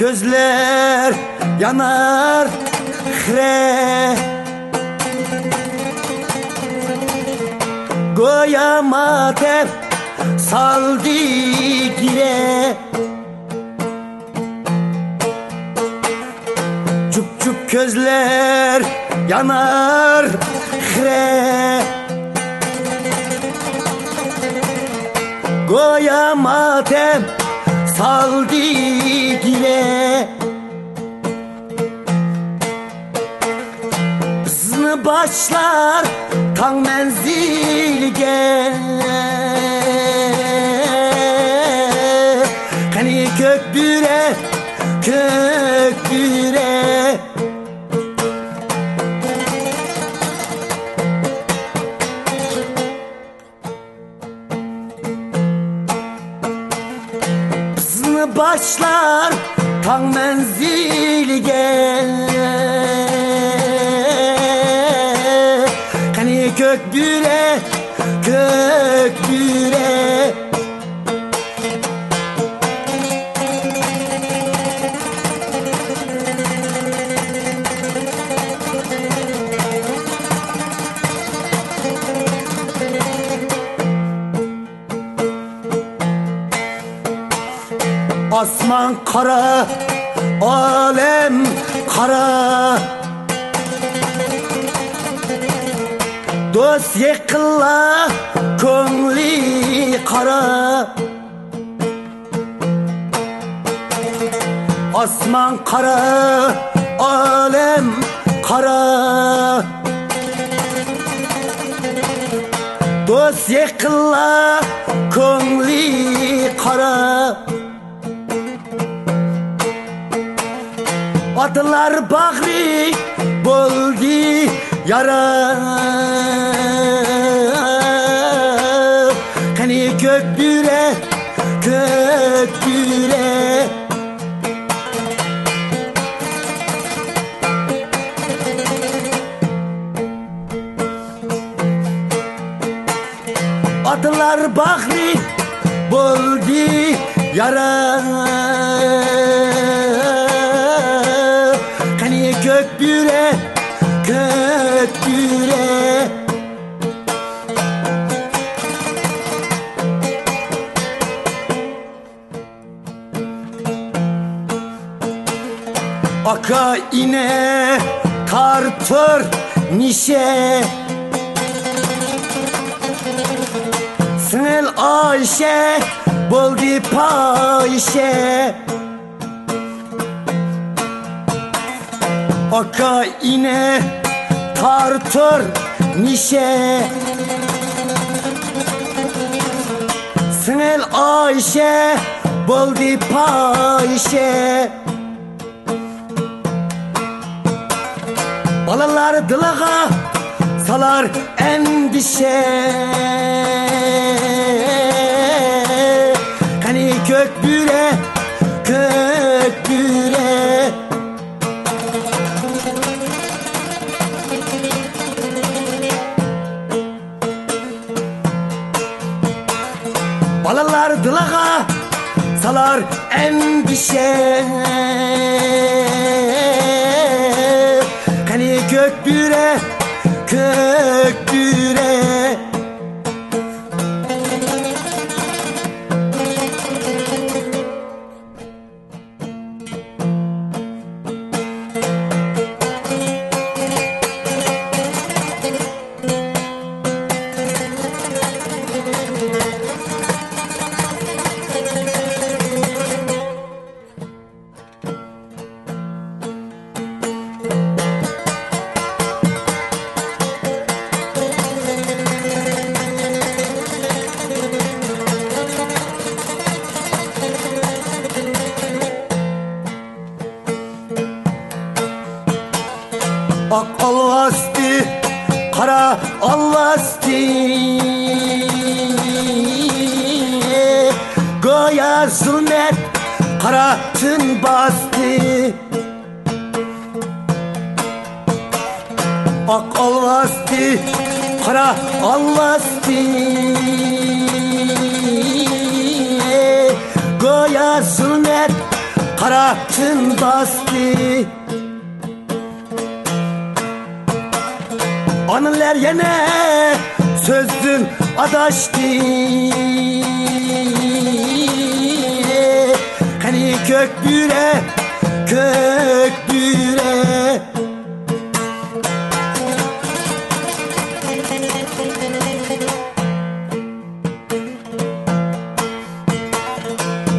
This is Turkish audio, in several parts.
közler yanar hre Goyamadım saldı gire Cüp cüp közler yanar hre Goyamadım saldı gire Hızını başlar tan menzilge Hani kökbüre kökbüre Hızını başlar tan menzilge Hani kökbüre kökbüre Asman kara, alem kara Dost yıkıla, köngli kara Asman kara, alem kara Dost yıkıla, köngli kara Adılar bağrı buldu yara Hani kökbüre kökbüre Adılar bağrı buldu yara Kökbüre, kökbüre Aka ine tartır nişe Sınıl Ayşe buldu payşe Aka ine tartır nişe Sınıl Ayşe buldu payşe Balalar dılağa salar endişe Hani kökbüre kökbüre Balalar dılağa salar endişe Hani kökbüre kökbüre Ak alvasti, kara alvasti Goya zulmet, kara tın bastı Ak alvasti, kara alvasti Goya zulmet, kara tın bastı. Anılar yine sözdün adaştı. Hani kök büre, kök büre.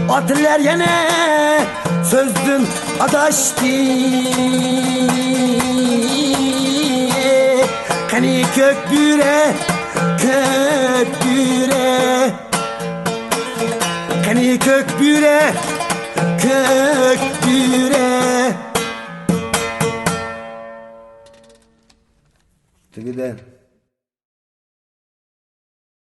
Atiller yine sözdün adaştı. Hani kök büre, kök büre. Hani kök büre, kök büre. Tıkıdan.